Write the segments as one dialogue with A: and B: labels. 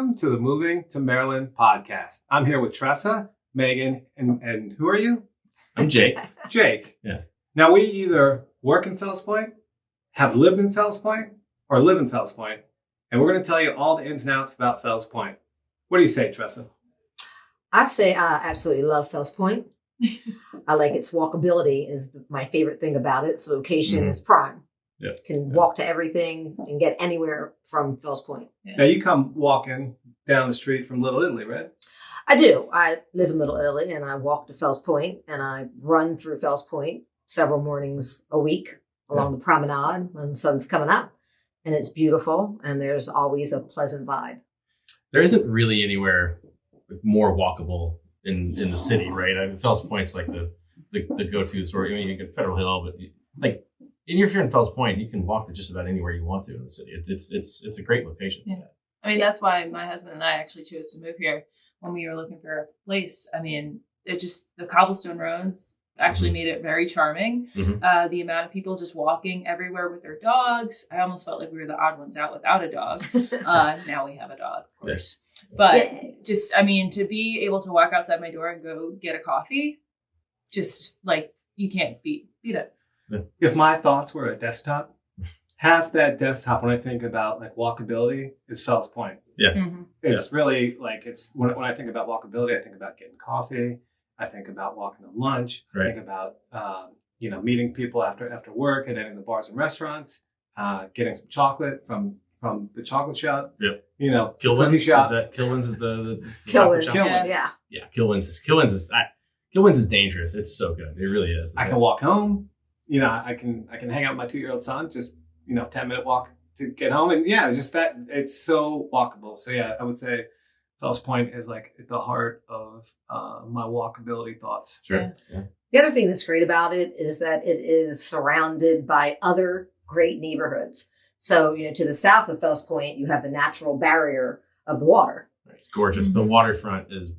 A: Welcome to the Moving to Maryland podcast. I'm here with Tressa, Megan, and who are you?
B: I'm Jake.
A: Jake.
B: Yeah.
A: Now, we either work in Fells Point, have lived in Fells Point, or live in Fells Point, and we're going to tell you all the ins and outs about Fells Point. What do you say, Tressa?
C: I say I absolutely love Fells Point. I like its walkability is my favorite thing about it. Its location is prime.
B: Yeah.
C: Can walk to everything and get anywhere from Fells Point.
A: Yeah. Now, you come walking down the street from Little Italy, right?
C: I do. I live in Little Italy and I walk to Fells Point and I run through Fells Point several mornings a week along the promenade when the sun's coming up. And it's beautiful and there's always a pleasant vibe.
B: There isn't really anywhere more walkable in the city, right? I mean, Fells Point's like the go-to sort of, I mean, you get Federal Hill, but like, if you're in Fells Point, you can walk to just about anywhere you want to in the city. It's a great location.
D: Yeah. I mean, that's why my husband and I actually chose to move here when we were looking for a place. I mean, it just, the cobblestone roads actually made it very charming.
B: Mm-hmm.
D: The amount of people just walking everywhere with their dogs. I almost felt like we were the odd ones out without a dog. Now we have a dog, of course. Yes. But just, I mean, to be able to walk outside my door and go get a coffee, just like, you can't beat it.
A: If my thoughts were a desktop, half that desktop, when I think about like walkability, is Fells Point.
B: Yeah.
D: Mm-hmm.
A: It's really like, it's when I think about walkability, I think about getting coffee. I think about walking to lunch.
B: Right.
A: I think about, meeting people after work and hitting the bars and restaurants, getting some chocolate from the chocolate shop.
B: Yep.
A: Cookie shop.
B: Kilwins is the
C: Kilwins,
B: chocolate shop?
C: yeah.
B: Yeah. Kilwins is dangerous. It's so good. It really is.
A: I can walk home. I can hang out with my 2-year-old son, just, 10-minute walk to get home. And yeah, just that, it's so walkable. So yeah, I would say Fells Point is like at the heart of my walkability thoughts.
B: Sure. Yeah.
C: The other thing that's great about it is that it is surrounded by other great neighborhoods. So, to the south of Fells Point, you have the natural barrier of the water.
B: It's gorgeous. Mm-hmm. The waterfront is,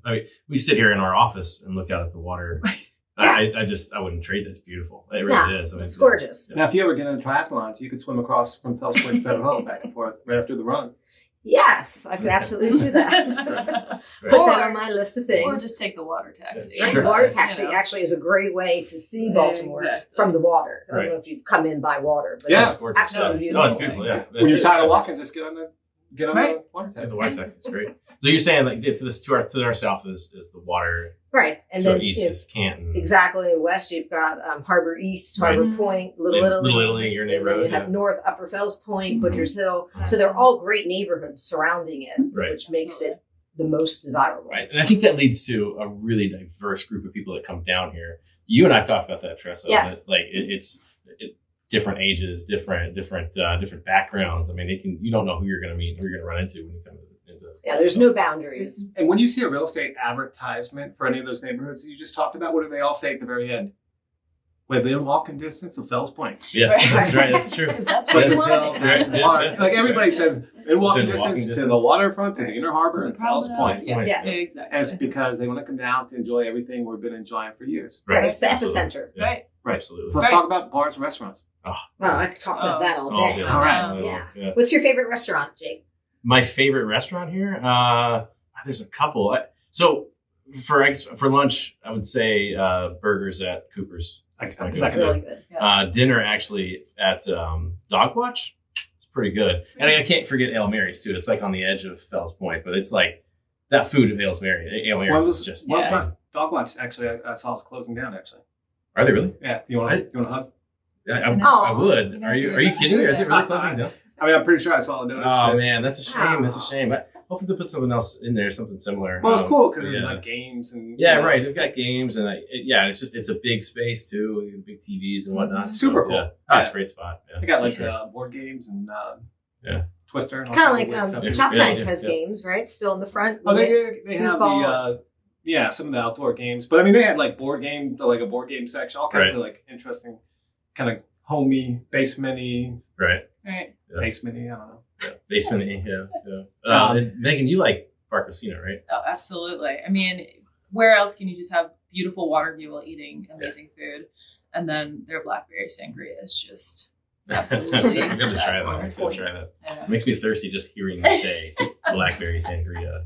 B: we sit here in our office and look out at the water. Yeah. I wouldn't trade this. Beautiful. It really is.
C: It's gorgeous.
A: Now, if you ever get into triathlons, you could swim across from Fells Point to Federal Hill back and forth right after the run.
C: Yes, I could absolutely do that. Put that on my list of things.
D: Or just take the water taxi.
C: Right.
B: Sure.
C: The water taxi actually is a great way to see Baltimore from the water. I don't know if you've come in by water, but
A: it's
B: gorgeous.
C: Absolutely beautiful.
B: Oh, it's beautiful. Yeah.
A: When you're tired of walking, just get on the water taxi.
B: The water taxi is great. So you're saying like to our south is the water.
C: Right. And
B: then
C: east
B: is Canton.
C: Exactly. West, you've got Harbor East, Harbor Point, Little Italy,
B: your
C: and
B: neighborhood.
C: then you have North Upper Fells Point, Butchers Hill. So they're all great neighborhoods surrounding it, which makes it the most desirable.
B: Right. And I think that leads to a really diverse group of people that come down here. You and I have talked about that, Tressa.
C: Yes.
B: Like it's different ages, different backgrounds. I mean, you don't know who you're going to meet, who you're going to run into when you come into.
C: Yeah, there's no boundaries.
A: And when you see a real estate advertisement for any of those neighborhoods that you just talked about, what do they all say at the very end? Within walking distance of Fells Point.
B: Yeah, that's right. That's true.
D: That's what you want.
A: Like everybody says, in walking distance to the waterfront, to the Inner Harbor, and Fells Point.
C: Yes.
D: Exactly.
A: And it's because they want to come down to enjoy everything we've been enjoying for years.
C: Right. It's the epicenter.
B: Yeah.
A: Right.
B: Absolutely.
A: So let's talk about bars and restaurants.
C: Oh, I could talk about that all day.
A: All right.
C: Yeah. What's your favorite restaurant, Jake?
B: My favorite restaurant here? There's a couple. So for lunch, I would say burgers at Kooper's.
C: That's really good.
D: Yeah.
B: Dinner actually at Dog Watch. It's pretty good. And I can't forget Ale Mary's too. It's like on the edge of Fells Point, but it's like that food at Ale Mary's is just.
A: Dog Watch actually, I saw it's closing down actually.
B: Are they really?
A: Yeah. You want to hug?
B: I would. Are you kidding me? Is it really closing down?
A: I mean, I'm pretty sure I saw the notice.
B: Oh man, that's a shame. That's a shame. But hopefully they'll put something else in there, something similar.
A: Well, it's cool because there's like games and
B: right. They've got games and it's a big space too, big TVs and whatnot.
A: Super cool.
B: Yeah. It's a great spot. Yeah,
A: they got like board games and Twister. And
C: kind of like Chop Tank has games, right? Still in the front.
A: Oh, they have some of the outdoor games, but I mean they had like board game, like a board game section, all kinds of like interesting, kind of homey, basement-y.
B: Right.
D: Yeah.
A: Basement-y, I don't know.
B: Yeah. Basement-y, yeah. Megan, you like Park Casino, right?
D: Oh, absolutely. I mean, where else can you just have beautiful water view while eating amazing food? And then their blackberry sangria is just absolutely.
B: I'm going to try that. It makes me thirsty just hearing you say blackberry sangria.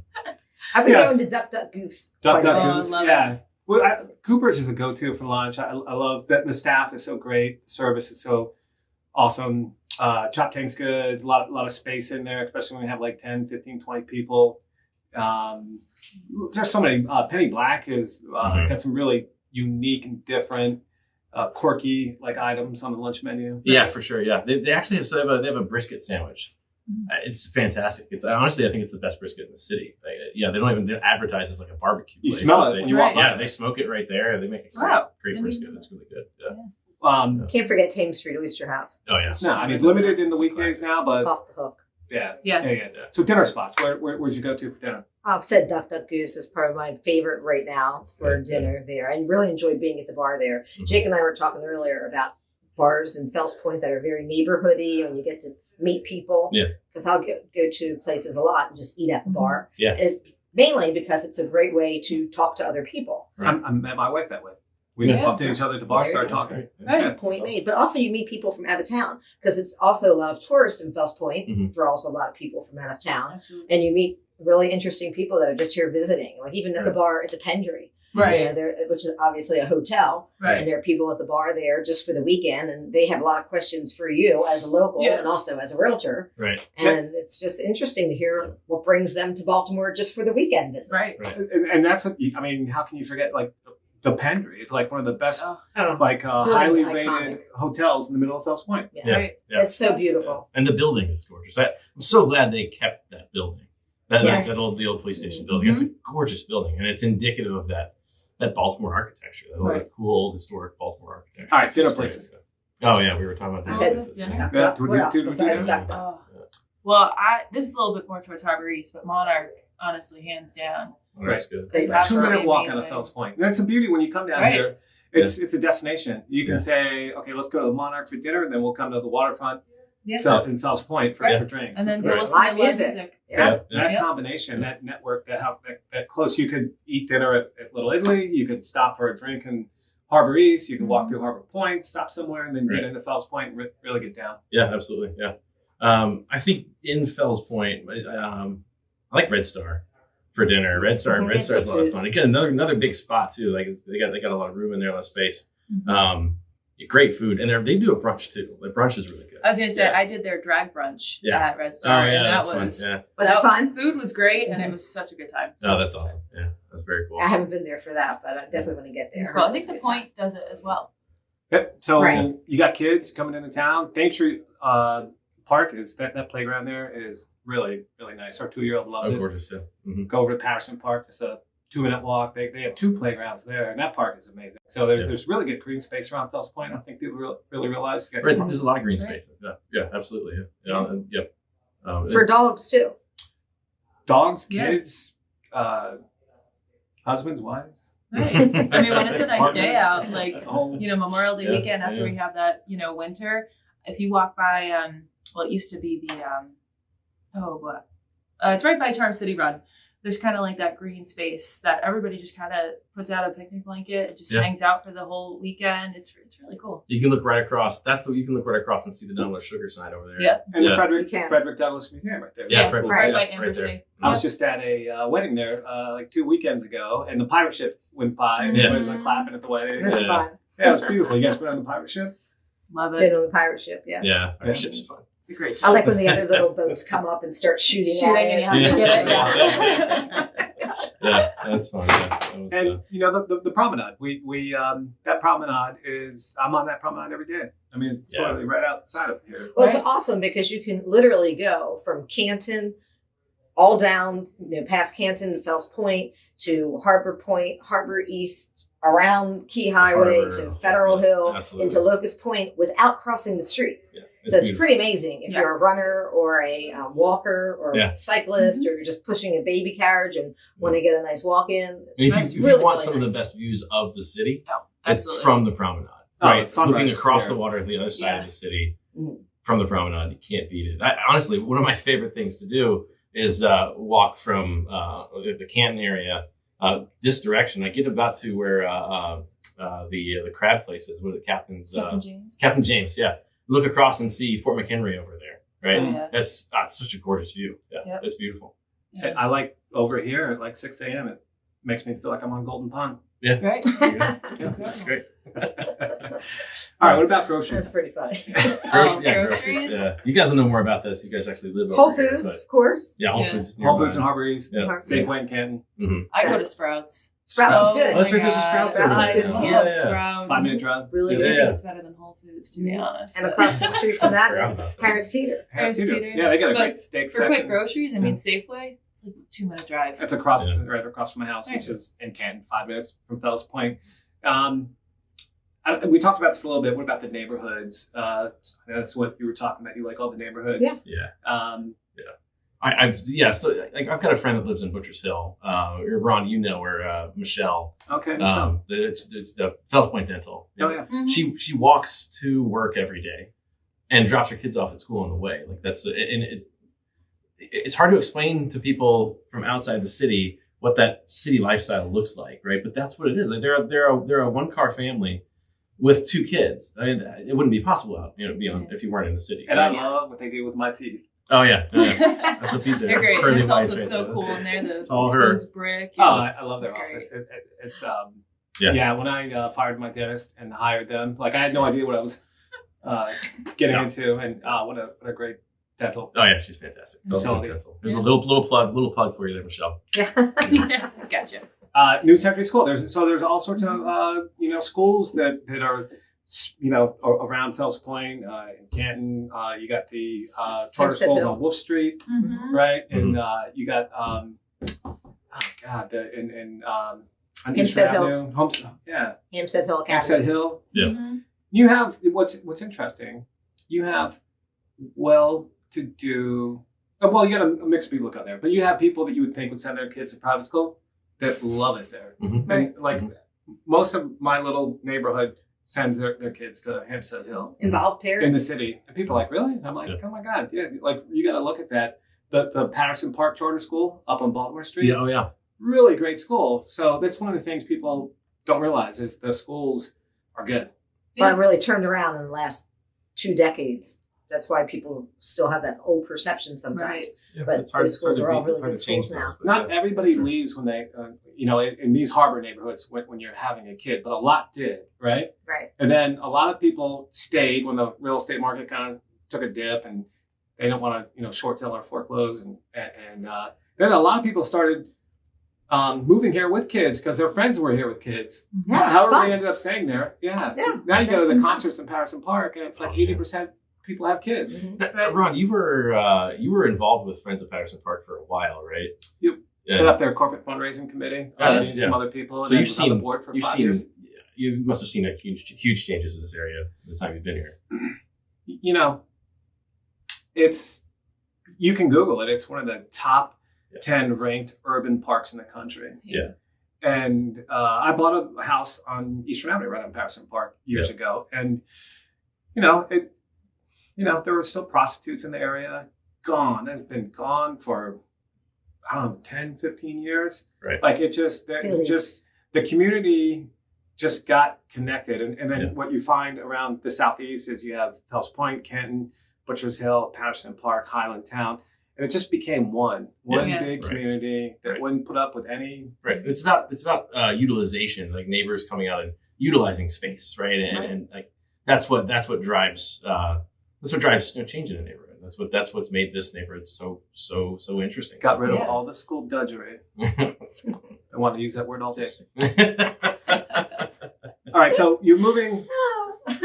C: I've been going to Duck Duck Goose.
A: Duck
C: quite a
A: Duck
C: bit.
A: Goose,
D: I love
A: yeah. Well, Cooper's is a go-to for lunch. I love that the staff is so great. The service is so awesome. Chop tank's good. A lot of space in there, especially when we have like 10, 15, 20 people. There's so many. Penny Black is got some really unique and different, quirky like items on the lunch menu.
B: Yeah, for sure. Yeah, they actually have they have a brisket sandwich. It's fantastic. It's honestly, I think it's the best brisket in the city. They don't even advertise as like a barbecue.
A: You
B: place,
A: smell it when you walk by.
B: Yeah, they smoke it right there. They make a great brisket. It's really good. Yeah.
C: Can't forget Thames Street Oyster House.
B: Oh yeah.
A: No, I mean limited in the weekdays now, but
C: Off the hook.
A: yeah. So dinner spots. Where'd you go to for dinner?
C: I've said Duck Duck Goose is probably my favorite right now for dinner there. I really enjoy being at the bar there.
B: Mm-hmm.
C: Jake and I were talking earlier about bars in Fells Point that are very neighborhoody and you get to meet people.
B: Yeah.
C: Because I'll go to places a lot and just eat at the bar.
B: Yeah.
C: Mainly because it's a great way to talk to other people.
B: Right.
A: I met my wife that way. We bumped into each other at the bar, started talking.
D: Right.
C: Point made. But also you meet people from out of town because it's also a lot of tourists in Fells Point, draws a lot of people from out of town.
D: Absolutely.
C: And you meet really interesting people that are just here visiting, like even at the bar at the Pendry.
D: Right.
C: You know, which is obviously a hotel.
D: Right.
C: And there are people at the bar there just for the weekend, and they have a lot of questions for you as a local and also as a realtor.
B: Right.
C: And it's just interesting to hear what brings them to Baltimore just for the weekend visit.
D: Right.
A: And that's, I mean, how can you forget like the Pendry? It's like one of the best,
C: Building's
A: highly
C: iconic.
A: rated hotels in the middle of Fells Point.
C: Yeah.
D: Right.
B: Yeah.
C: It's so beautiful.
B: And the building is gorgeous. I'm so glad they kept that building.
C: Yes.
B: The old police station building. It's a gorgeous building, and it's indicative of that Baltimore architecture, that cool old historic Baltimore architecture.
A: All right, dinner places.
B: Oh yeah, we were talking about
C: I
B: this.
C: said
D: dinner.
A: Yeah.
C: What else
A: Did we do
C: besides
A: dinner?
C: Duck Duck?
D: Well, this is a little bit more towards Harbor East, but Monarch, honestly, hands down.
B: That's good.
D: It's
A: Two
D: absolutely
A: minute walk
D: amazing.
A: out of Fells Point. That's the beauty when you come down here. It's a destination. You can say, okay, let's go to the Monarch for dinner, then we'll come to the waterfront in Fells Point for drinks.
D: And then go
B: Right.
D: listen to
C: Live
D: live
C: music.
D: music.
A: That combination, that network, that close. You could eat dinner at Little Italy. You could stop for a drink in Harbor East. You could walk through Harbor Point, stop somewhere, and then get into Fells Point and really get down.
B: Yeah, absolutely. Yeah. I think in Fells Point, I like Red Star for dinner. Red Star is a lot of fun. Again, another big spot too. Like they got a lot of room in there, a lot of space. Great food, and they do a brunch too. The brunch is really good.
D: I was gonna say I did their drag brunch at Red
B: Oh
D: Star,
B: yeah,
D: and that
B: that's
D: was
B: fun. Yeah.
C: Was it fun?
D: Food was great, and it was such a good time.
B: Oh, that's awesome. Yeah, that's very cool.
C: I haven't been there for that, but I definitely want to get there.
D: It's cool. I think the Point does it as well.
A: Yep. So
C: Right.
A: you got kids coming into town. Thames Street Park is that playground there is really, really nice. Our 2-year-old loves it.
B: Gorgeous. Yeah. Mm-hmm.
A: Go over to Patterson Park. Just a 2-minute walk. They have 2 playgrounds there, and that park is amazing. So there's really good green space around Fells Point. I don't think people really realize.
B: Right, there's a lot of green space. Yeah, absolutely. Yeah.
C: For dogs too.
A: Dogs, kids, husbands, wives.
D: Right. I mean, when it's a nice day out, like
A: home.
D: Memorial Day weekend after we have that, winter. If you walk by, it used to be the it's right by Charm City Run. There's kind of like that green space that everybody just kind of puts out a picnic blanket and just hangs out for the whole weekend. It's really cool.
B: You can look right across. You can look right across and see the Download Sugar sign over there.
D: Yeah.
A: And the Frederick Douglass Museum right there.
B: Yeah, Frederick.
D: Right by
B: Right
D: Ambercy.
B: there.
A: I was just at a wedding there like 2 weekends ago, and the pirate ship went by, and everybody was like clapping at the wedding.
C: That's fun.
A: Yeah, it was beautiful. You guys been on the pirate ship?
D: Love
C: Been
D: it.
C: on the pirate ship, yes.
B: Yeah, pirate ship's fun.
D: It's a great
C: I like when the other little boats come up and start shooting at
D: and
C: it.
D: you have to get it. Yeah.
B: Yeah, that's fun. Yeah, that was,
A: And the promenade. We that promenade is. I'm on that promenade every day. I mean, it's literally right outside of here.
C: Well, it's awesome because you can literally go from Canton all down, past Canton and Fells Point to Harbor Point, Harbor East, around Key Highway to Federal Hill, into Locust Point without crossing the street.
B: Yeah,
C: so it's pretty amazing if you're a runner or a walker or a cyclist or you're just pushing a baby carriage and want to get a nice walk in.
B: If you want some of the best views of the city, it's from the promenade. Right, looking across the water to the other side of the city from the promenade, you can't beat it. Honestly, one of my favorite things to do is walk from the Canton area this direction. I get about to where the crab place is, where the Captain James. Yeah, look across and see Fort McHenry over there. Right, that's such a gorgeous view. Yeah, it's beautiful.
D: Yes.
A: I like over here at like 6 a.m. It makes me feel like I'm on Golden Pond.
B: Yeah.
D: Right?
A: Yeah, that's great. All right, what about groceries?
C: That's pretty funny.
D: Groceries?
B: Yeah. You guys will know more about this. You guys actually live over
C: Whole
B: here,
C: Foods, of course.
B: Yeah, Whole
D: Yeah.
B: Foods.
A: Whole Foods
B: nearby.
A: and Harbor East,
B: Yeah.
A: Safeway in Canton.
D: I go to Sprouts.
C: Sprouts is good.
B: Oh, that's right, there's a
D: my
B: Sprouts
D: God.
C: over
D: I
C: there.
D: love
B: Yeah, yeah.
D: Sprouts.
A: 5-minute drive.
C: Really
B: Yeah,
C: good.
D: I
B: yeah.
D: think it's better than Whole Foods, to be honest.
C: And
D: but-
C: across the street from that
B: Forgot
C: is
B: about that.
C: Harris Teeter.
A: Harris
D: Teeter.
A: Teeter. Yeah, they got a
D: But
A: great steak
D: For
A: section.
D: quick groceries, I mean, Safeway, it's like a 2-minute drive.
A: That's across,
B: Yeah.
A: right across from my house, which
D: Right.
A: is in Canton, 5 minutes from Fells Point. We talked about this a little bit. What about the neighborhoods? That's what you were talking about. You like all the neighborhoods.
C: Yeah.
B: Yeah. So I've got a friend that lives in Butchers Hill. Ron, you know her, Michelle.
A: Okay.
B: It's the Fells Point Dental.
A: oh yeah.
D: Mhm.
B: She walks to work every day and drops her kids off at school on the way. Like it's hard to explain to people from outside the city what that city lifestyle looks like, right? But that's what it is. Like they're a 1-car family with 2 kids. I mean, it wouldn't be possible out, if you weren't in the city.
A: And I
B: right?
A: love what they do with my teeth.
B: Oh yeah. That's what these are.
D: They're
B: It's
D: great.
B: pearly
D: It's
B: whites
D: also
B: right
D: so
B: there.
D: cool in there. The
B: all her.
D: exposed brick.
A: Oh, I love their
D: That's great.
A: office. It's
B: Yeah.
A: yeah. When I fired my dentist and hired them, like I had no idea what I was getting
B: No.
A: into, and what a great dental.
B: Oh yeah, she's fantastic.
A: Michelle.
B: There's a little plug for you there, Michelle.
C: Yeah.
D: Yeah, gotcha.
A: New Century School. There's all sorts of schools that are around Fells Point in Canton. You got the charter
C: Hempstead
A: schools
C: Hill.
A: on Wolf Street,
D: Mhm.
A: right? And you got on Eastern
C: Hempstead Hill.
A: Avenue,
C: Hampstead Hill Academy.
A: Hampstead Hill.
B: Yeah.
D: Mhm.
A: You have what's interesting. You have well-to-do. Well, you got a mix of people that go there, but you have people that you would think would send their kids to private school that love it there.
B: Mhm.
A: And like most of my little neighborhood sends their kids to Hampstead Hill
C: Involved
A: in the
C: parents.
A: city, and people are like, really? I'm like,
B: Yeah.
A: oh my god, yeah. Like you got to look at that. The Patterson Park Charter School up on Baltimore Street.
B: Yeah. Oh yeah.
A: Really great school. So that's one of the things people don't realize is the schools are good.
C: Well, it really turned around in the last 2 decades. That's why people still have that old perception sometimes.
B: Yeah,
C: But
B: it's hard,
C: those schools are all really good
B: to change
C: schools now.
B: those, but
A: Not
B: yeah,
A: everybody
B: sure.
A: leaves when they, in these harbor neighborhoods when you're having a kid, but a lot did, right?
C: Right.
A: And then a lot of people stayed when the real estate market kind of took a dip, and they didn't want to, short sell or foreclose, and then a lot of people started moving here with kids because their friends were here with kids.
C: Yeah, it's
A: However,
C: fun.
A: they ended up staying there. Yeah.
C: Yeah,
A: Now you go
C: have
A: to the
C: some fun.
A: concerts in Patterson Park, and it's like
B: Oh, yeah.
A: 80% people have kids.
C: Mhm.
B: Now, Ron, you were involved with Friends of Patterson Park for a while, right?
A: You
B: Yeah.
A: set up their corporate fundraising committee.
B: Yes,
A: Some
B: yeah.
A: other people.
B: So
A: and
B: you've
A: was on the
B: seen
A: board for
B: you've
A: 5
B: seen
A: years.
B: you must have seen like huge changes in this area the time you've been here.
A: You can Google it. It's one of the top
B: Yeah.
A: 10 ranked urban parks in the country.
B: Yeah.
A: And I bought a house on Eastern Avenue right on Patterson Park years ago. And, there were still prostitutes in the area. Gone. They've been gone for, I don't know, 10, 15 years.
B: Right.
A: Like
C: Really?
A: the community just got connected. And then
B: Yeah.
A: what you find around the Southeast is you have Fells Point, Canton, Butchers Hill, Patterson Park, Highland Town. And it just became one
D: Yeah.
A: big
B: Right.
A: community that
B: Right.
A: wouldn't put up with any.
B: Right. It's about utilization, like neighbors coming out and utilizing space, right? And like that's what drives change in a neighborhood. That's what's made this neighborhood so interesting.
A: Got rid of
D: Yeah.
A: all the school dudgery. I want to use that word all day. All right, so you're moving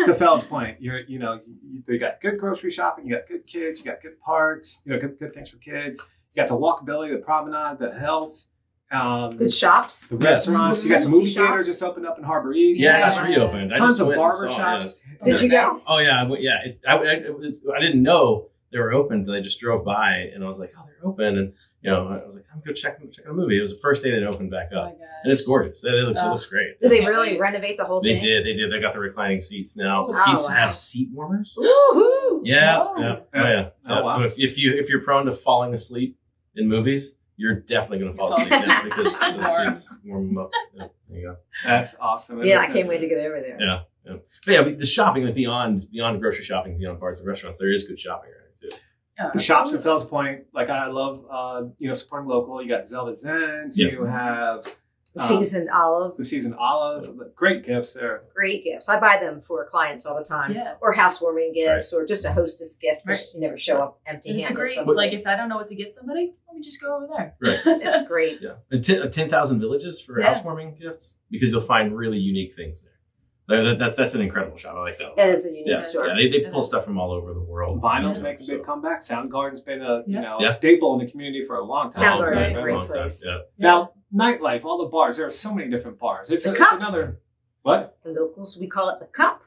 A: to Fells Point. You got good grocery shopping, you got good kids, you got good parks, good things for kids. You got the walkability, the promenade, the health,
C: Good shops.
A: the restaurants. You got the movie
C: Shops.
A: theater just opened up in Harbor East.
B: Yeah, it just reopened. I
A: Tons
B: just
A: of
B: went and
A: barber
B: saw it,
A: shops.
C: Did you go?
B: Oh yeah, I went, yeah. I didn't know they were open until I just drove by, and I was like, "Oh, they're open!" And I was like, "I'm gonna check a movie." It was the first day they opened back
D: Oh my
B: up,
D: gosh.
B: and it's gorgeous. It looks great.
C: Did they
D: Can't
C: really
D: wait.
C: renovate the whole
B: They
C: thing?
B: did. They got the reclining seats now. The
C: Oh,
B: seats
C: wow.
B: have seat warmers.
C: Woohoo!
B: Yeah,
D: Wow.
B: yeah, oh, yeah.
A: Oh, wow.
B: So if you're prone to falling asleep in movies, you're definitely gonna fall asleep now because the seats warm them up. Yeah, there you go.
A: That's awesome.
C: Yeah, I can't wait to get over there.
B: Yeah, yeah. But yeah, the shopping, like beyond grocery shopping, beyond bars and restaurants, there is good shopping around here too.
A: the shops in Fells Point, like I love, supporting local. You got Zelda Zen. So you have
C: seasoned olive.
A: The seasoned olive. Great gifts there.
C: Great gifts. I buy them for clients all the time.
D: Yeah.
C: Or housewarming gifts or just a hostess gift because you never show up empty-handed.
D: It's a great, like if I don't know what to get somebody, let me just go over there.
B: Right.
C: It's great.
B: Yeah. And 10,000 villages for housewarming gifts because you'll find really unique things there. That's an incredible shop. I like that.
C: That is a unique store.
B: Yeah, they pull stuff from all over the world.
A: Vinyl's making a big comeback. Soundgarden's been a staple in the community for a long time.
C: Soundgarden's a great place.
B: Yeah.
A: Now, nightlife, all the bars. There are so many different bars. It's another what?
C: The locals, we call it the Cup.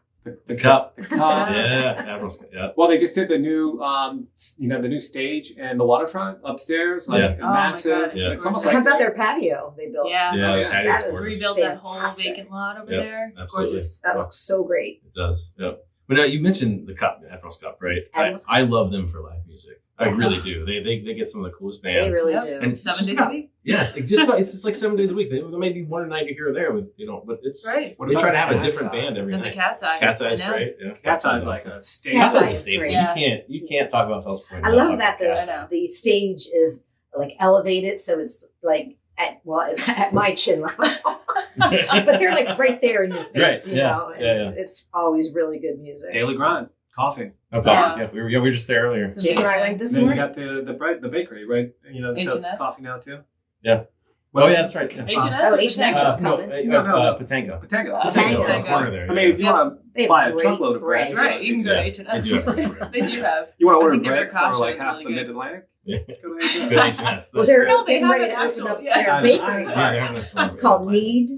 A: The cup.
B: Yeah. Admiral's Cup. Yeah.
A: Well, they just did the new, the new stage and the waterfront upstairs, massive.
B: Yeah.
A: It's almost
C: How
A: like
C: about their patio they built?
D: Yeah.
C: That is
D: rebuilt that whole vacant lot over there.
B: Absolutely.
D: Gorgeous.
C: That looks so great.
B: It does. Yep. But now you mentioned the Cup, the Admiral's Cup, right? I love them for live music. I really do. They get some of the coolest bands.
C: They really do.
B: And it's
D: 7 days a week.
B: Yes, it's just like 7 days a week. There may be one night here or there, but it's
D: right.
B: They try to have a different band every
D: and
B: night.
D: the Cat's Eye.
B: Cat's Eye is great. Yeah.
A: Cat's Eye is like a stage.
B: Cat's Eye is a staple.
D: Yeah.
B: You can't talk about Fells Point.
C: I love that the stage is like elevated, so it's like at my chin level. But they're like right there in your face, you know. And it's always really good music.
A: Daily Grind, coffee.
B: Okay. Yeah, we were just there earlier.
C: Jake and I went this
A: morning.
C: morning.
A: You got the bakery, right? You know, that sells coffee now too.
B: Yeah. Oh yeah, that's right.
D: H&S?
C: H&S is coming.
A: No.
B: Patango.
A: Patango. I mean, if you want to buy a truckload of bread,
D: right? You can go to H&S.
B: They do have bread.
D: They do have.
A: You want to order bread for like half the Mid-Atlantic?
B: Yeah. Go to H&S.
C: Well, they're getting ready to open up their bakery. It's called Need.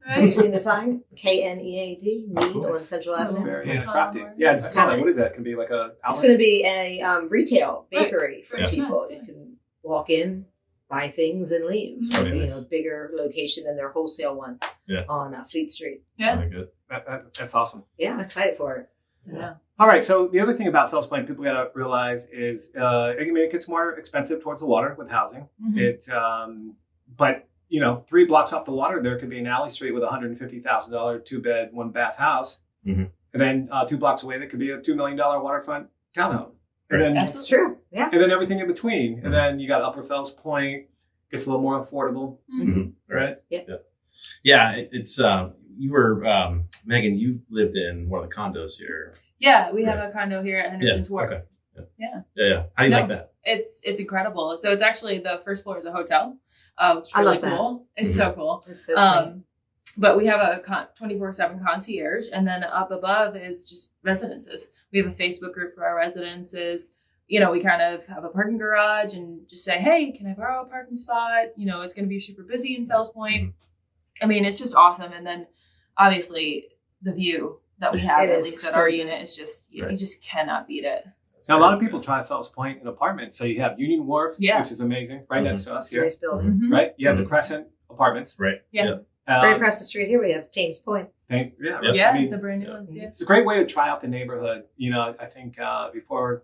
C: Have you seen the sign? KNEAD, Need on Central Avenue.
A: Very crafty. Yeah, it's what is that? It can be like a outlet.
C: It's going to be a retail bakery for people. You can walk in, buy things, and leave. It'll be a bigger location than their wholesale one on Fleet Street.
D: Yeah.
B: Good.
A: That's awesome.
C: Yeah, I'm excited for it.
D: Yeah.
A: All right. So the other thing about Fells Point people got to realize is it gets more expensive towards the water with housing.
D: Mm-hmm.
A: But 3 blocks off the water, there could be an alley street with a $150,000 2-bed, 1-bath house. Mm-hmm. And then 2 blocks away, there could be a $2 million waterfront townhome. And then
C: that's true. Yeah.
A: And then everything in between. And then you got Upper Fells Point, gets a little more affordable.
B: Mm-hmm.
A: Right?
B: Yeah. It's you were Megan, you lived in one of the condos here.
D: Yeah, we have a condo here at Henderson's Wharf.
B: Okay.
D: Yeah.
B: How do you like that?
D: It's incredible. So it's actually the first floor is a hotel. It's really cool. It's so cool.
C: It's so cool.
D: But we have a 24/7 concierge, and then up above is just residences. We have a Facebook group for our residences. We kind of have a parking garage and just say, hey, can I borrow a parking spot? It's going to be super busy in Fells Point. I mean, it's just awesome. And then obviously the view that we have, at least at our unit, is just, you just cannot beat it.
A: Now, a lot of people try Fells Point in apartments. So you have Union Wharf, which is amazing, right next to us here.
C: Nice building.
D: Mm-hmm.
A: Right? You have the Crescent Apartments.
B: Right.
D: Yeah.
C: Right across the street here, we have Thames Point.
A: I mean,
D: the brand new ones,
A: It's a great way to try out the neighborhood. I think before,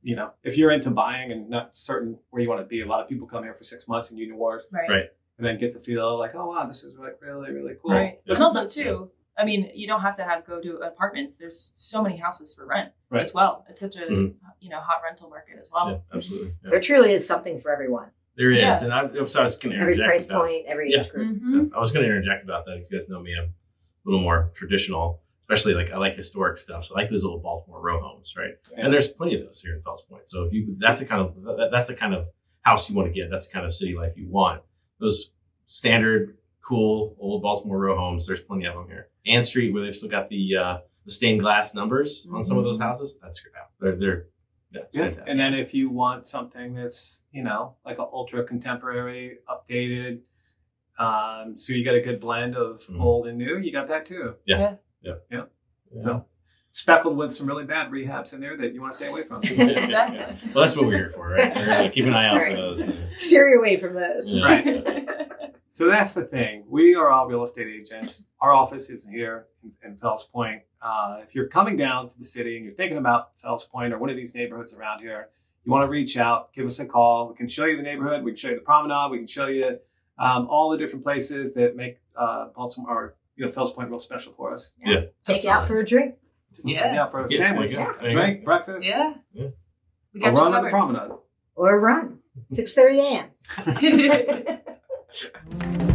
A: if you're into buying and not certain where you want to be, a lot of people come here for 6 months in Union Wharf.
D: Right.
A: And then get the feel like, oh, wow, this is like really, really cool.
D: Right. But also, too, I mean, you don't have to go to apartments. There's so many houses for rent as well. It's such a hot rental market as well.
B: Yeah, absolutely. Yeah.
C: There truly is something for everyone.
B: There is, and I was going to interject.
C: Every price point, every age group.
D: Mm-hmm.
B: I was going to interject about that because you guys know me. I'm a little more traditional, especially I like historic stuff. So I like those old Baltimore row homes, right? Yes. And there's plenty of those here in Fells Point. So if that's the kind of house you want to get. That's the kind of city life you want. Those standard, cool old Baltimore row homes. There's plenty of them here. Ann Street, where they've still got the stained glass numbers on some of those houses. That's fantastic.
A: And then if you want something that's, like an ultra contemporary, updated, so you got a good blend of old and new, you got that too.
B: Yeah.
A: So speckled with some really bad rehabs in there that you want to stay away from.
D: Exactly.
B: Well, that's what we're here for, right? We're going to keep an eye out for those.
C: Steer you away from those.
B: Yeah.
A: Right. So that's the thing. We are all real estate agents. Our office is here in Fells Point. If you're coming down to the city and you're thinking about Fells Point or one of these neighborhoods around here, you want to reach out, give us a call. We can show you the neighborhood. We can show you the promenade. We can show you all the different places that make Baltimore or Fells Point real special for us.
C: Take you out for a drink.
A: Yeah, for a sandwich, a drink, breakfast.
D: Yeah. We
A: A
D: got
A: run
D: you
A: on the promenade.
C: Or run. 6:30 a.m.